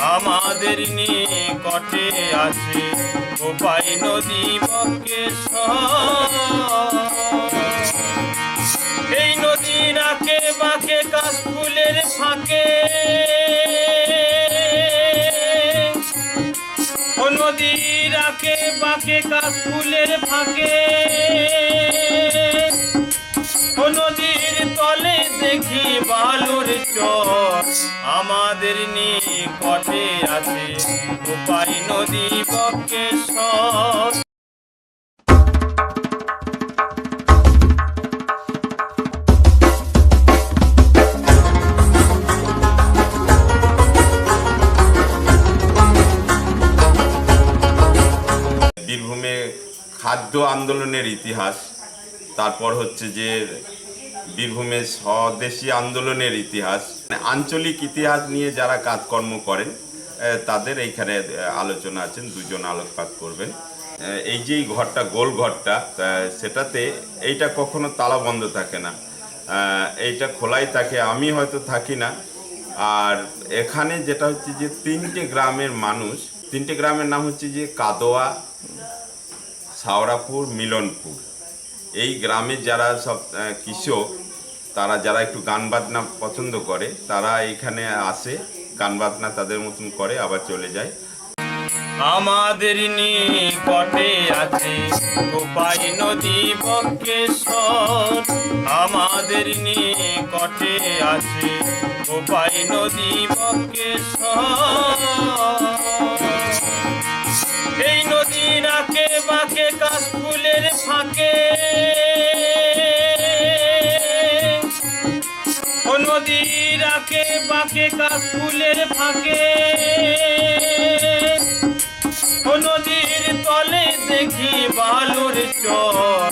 আমাদের নিকটে আছে কোপাই নদী বক্রেশ্বর। এই নদীর আঁকে বাঁকে কাশফুলের ফাঁকে, ও নদীর আঁকে বাঁকে কাশফুলের ফাঁকে, ও নদীর তলে দেখি বালুর চর। আমাদের নিকটে আছে কোপাই নদী বক্রেশ্বর। বীরভূমে খাদ্য আন্দোলনের ইতিহাস, তারপর হচ্ছে যে বীরভূমের স্বদেশী আন্দোলনের ইতিহাস, আঞ্চলিক ইতিহাস নিয়ে যারা কাজকর্ম করেন তাদের এইখানে আলোচনা আছেন, দুজন আলোকপাত করবেন। এই যে ঘরটা, গোল ঘরটা, সেটাতে এইটা কখনো তালা বন্ধ থাকে না, এইটা খোলাই থাকে। আমি হয়তো থাকি না। আর এখানে যেটা হচ্ছে যে তিনটে গ্রামের মানুষ, তিনটে গ্রামের নাম হচ্ছে যে কাদোয়া, শাওরাপুর, মিলনপুর। এই গ্রামে যারা সব কৃষক, তারা যারা একটু গান বাজনা পছন্দ করে, তারা এইখানে আসে, গান বাজনা তাদের মতন করে, আবার চলে যায়। আমাদের নিকটে আছে কোপাই নদী বক্রেশ্বর। আমাদের নিকটে আছে কোপাই নদী বক্রেশ্বর। এই নদীর আঁকে বাঁকে কাশফুলের ফাঁকে, ও নদীর আঁকে বাঁকে কাশফুলের ফাঁকে, ও নদীর তলে দেখি বালুর চর।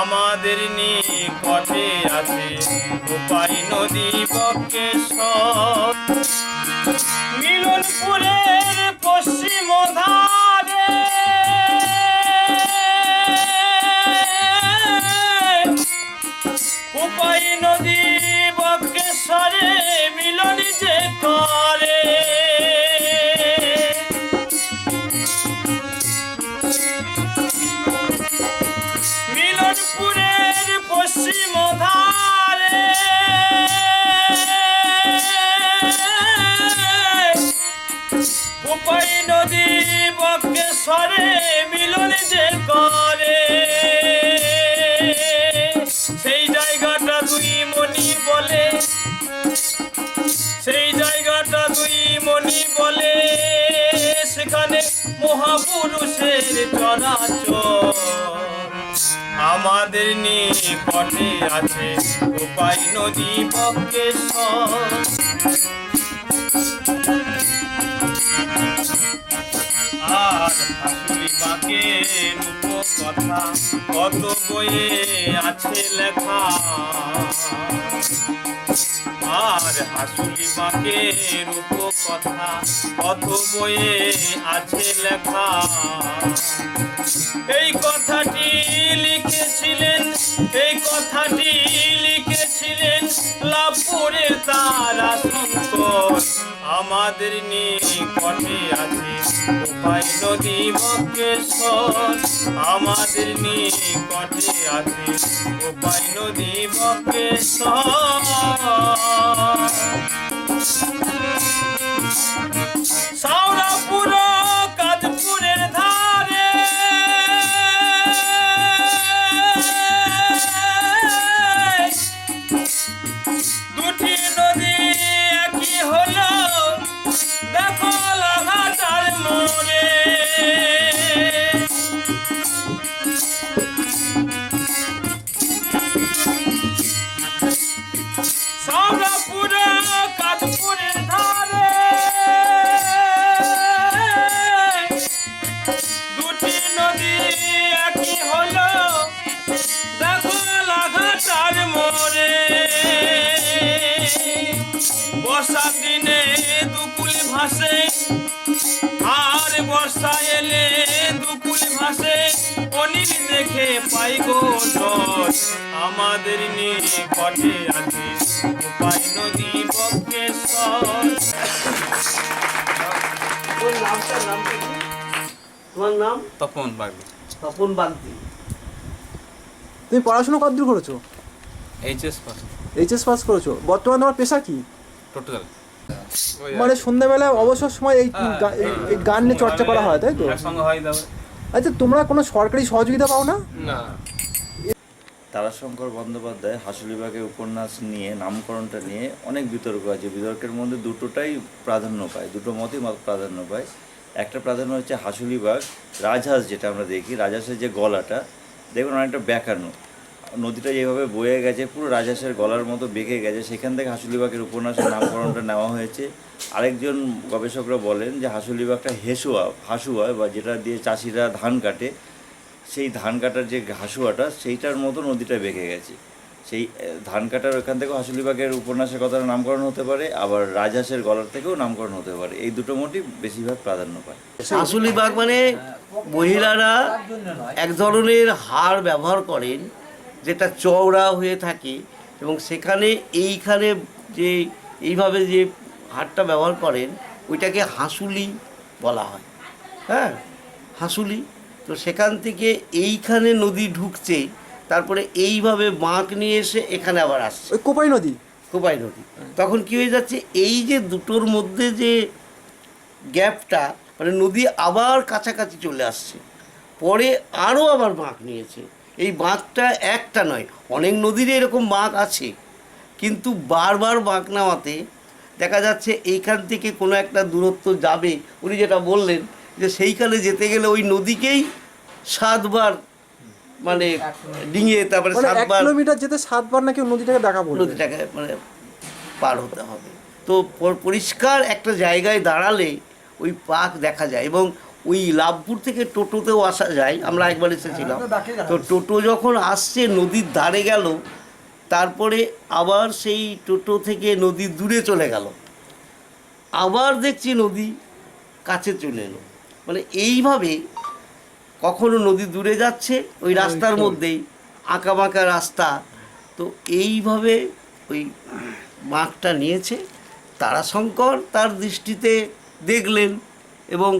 আমাদের নিকটে আছে কোপাই নদী বক্রেশ্বর। মিলনপুরের পশ্চিম ধারে কোপাই নদী বক্রেশ্বরে মিলন যে করে। মিলনপুরের পশ্চিম ধারে কোপাই নদী বক্রেশ্বরে মিলন যে করে। সেই জায়গাটা দুই মণি বলে, সেই জায়গাটা দুই মণি বলে, সেখানে মহাপুরুষের চরাচর। আমাদের নিকটে আছে কোপাই নদী বক্রেশ্বর। আর হাসুলি বাঁকের কথা কত বইয়ে আছে লেখা, আর হাসুলি বাঁকের কথা কত বইয়ে আছে লেখা। এই কথাটি লিখেছিলেন, এই কথাটি লিখেছিলেন লাভপুরের তারা শঙ্কর। আমাদের নিকটে আছে কোপাই নদী বক্রেশ্বর। আমাদের নিকটে আছে কোপাই নদী বক্রেশ্বর। শাওরাপুর কাদপুরের ধারে দুটি নদী একই হলো, দেখো লাগাতার মোড়ে। শাওরাপুর কাদপুরের ধারে দুটি নদী একই হলো, দেখো লাগাতার মোড়ে। বর্ষার দিনে দুকুল ভাসে, আর বর্ষা এলে দুকুল ভাসে, অনিল দেখে পাই গো জল। আমাদের নিকটে আছে কোপাই নদী বক্রেশ্বর। তোমার নাম? তপন বাগদি। তপন বাগদি। তুমি পড়াশোনা কতদূর করেছো? HS pass. এইচএস পাস করেছো। বর্তমানে তোমার পেশা কি? টোটাল মানে সন্ধ্যাবেলায় অবসর সময় এই গান নিয়ে চর্চা করা হয়, তাই তো? একসঙ্গে হয় দাও। আচ্ছা, তোমরা কোনো সরকারি সহযোগিতা পাও না? না। তারাশঙ্কর বন্দ্যোপাধ্যায় হাসুলিবাগের উপন্যাস নিয়ে নামকরণটা নিয়ে অনেক বিতর্ক আছে। বিতর্কের মধ্যে দুটোটাই প্রাধান্য পায়, দুটো মতই প্রাধান্য পায়। একটা প্রাধান্য হচ্ছে হাসুলিবাগ রাজহাঁস, যেটা আমরা দেখি রাজহাঁসের যে গলাটা দেখবেন অনেকটা বেঁকানো, নদীটা যেভাবে বয়ে গেছে পুরো রাজহাঁসের গলার মতো বেঁকে গেছে, সেখান থেকে হাসুলিবাগের উপন্যাসের নামকরণটা নেওয়া হয়েছে। আরেকজন গবেষকরা বলেন যে হাসুলিবাগটা হাসুয়া বা যেটা দিয়ে চাষিরা ধান কাটে, সেই ধান কাটার যে হাসুয়াটা সেইটার মতো নদীটা বেঁকে গেছে। সেই ধান কাটার ওখান থেকেও হাসুলিবাগের উপন্যাসের কথাটা নামকরণ হতে পারে, আবার রাজহাঁসের গলার থেকেও নামকরণ হতে পারে। এই দুটো মোটিভ বেশিরভাগ প্রাধান্য পায়। হাসুলিবাগ মানে মহিলারা এক ধরনের হাড় ব্যবহার করেন যেটা চওড়া হয়ে থাকে, এবং সেখানে এইখানে যে এইভাবে যে হাড়টা ব্যবহার করেন ওইটাকে হাসুলি বলা হয়। হ্যাঁ, হাসুলি। তো সেখান থেকে এইখানে নদী ঢুকছে, তারপরে এইভাবে বাঁক নিয়ে এসে এখানে আবার আসছে ওই কোপাই নদী। কোপাই নদী। তখন কী হয়ে যাচ্ছে, এই যে দুটোর মধ্যে যে গ্যাপটা, মানে নদী আবার কাছাকাছি চলে আসছে, পরে আরও আবার বাঁক নিয়েছে। এই বাঁকটা একটা নয়, অনেক নদীর এরকম বাঁক আছে, কিন্তু বারবার বাঁক নেওয়াতে দেখা যাচ্ছে এইখান থেকে কোনো একটা দূরত্ব যাবে। উনি যেটা বললেন যে সেইখানে যেতে গেলে ওই নদীকেই 7 বার মানে ডিঙিয়ে তারপরে মানে 7 1 বার কিলোমিটার যেতে 7 বার নাকি নদীটাকে দেখা পড়বে। নদীটাকে মানে পার হতে হবে। তো পরিষ্কার একটা জায়গায় দাঁড়ালে ওই পাক দেখা যায়, এবং ওই লাভপুর থেকে টোটোতেও আসা যায়। আমরা একবার এসেছিলাম, তো টোটো যখন আসছে নদীর ধারে গেল, তারপরে আবার সেই টোটো থেকে নদী দূরে চলে গেল, আবার দেখছি নদী কাছে চলে এলো। মানে এইভাবে কখনো নদী দূরে যাচ্ছে ওই রাস্তার মধ্যেই, আঁকাবাঁকা রাস্তা। তো এইভাবে ওই মাঠটা নিয়েছে তারাশঙ্কর, তার দৃষ্টিতে দেখলেন এবং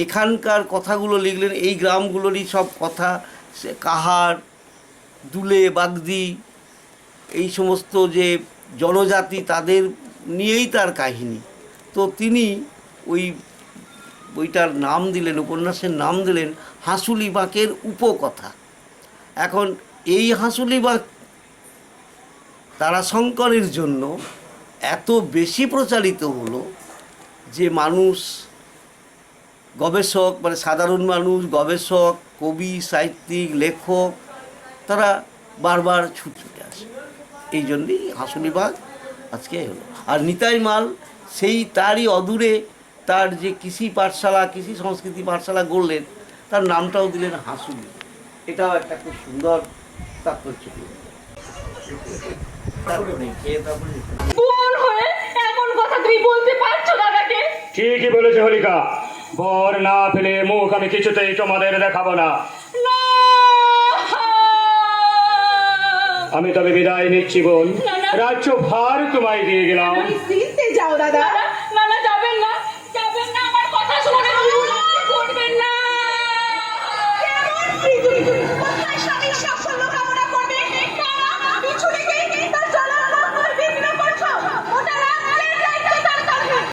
এখানকার কথাগুলো লিখলেন। এই গ্রামগুলোরই সব কথা, সে কাহার, দুলে, বাগদি, এই সমস্ত যে জনজাতি তাদের নিয়েই তার কাহিনী। তো তিনি ওই বইটার নাম দিলেন, উপন্যাসের নাম দিলেন হাসুলিবাগের উপকথা। এখন এই হাসুলিবাগ তারাশঙ্করের জন্য এত বেশি প্রচারিত হলো যে মানুষ, গবেষক, মানে সাধারণ মানুষ, গবেষক, কবি, সাহিত্যিক, লেখক, তারা বারবার ছুটে আসে। এই জন্যই হাসুলিবাগ আজকে হলো। আর নিতাই মাল সেই তারই অদূরে তার যে কৃষি পাঠশালা, কৃষি সংস্কৃতি পাঠশালা গড়লেন, তার নামটাও দিলেন হাসুলি। এটাও একটা খুব সুন্দর তাৎপর্য। বোন হয়ে এমন কথা তুমি বলতে পারছো দাদাকে? ঠিকই বলেছে হোলিকা, বর না পেলে মুখ আমি কিছুতেই তোমাদের দেখাবো না। না, আমি তবে বিদায় নিচ্ছি বোন, রাজ্য ভার তোমায় দিয়ে গেলাম। যাও দাদা।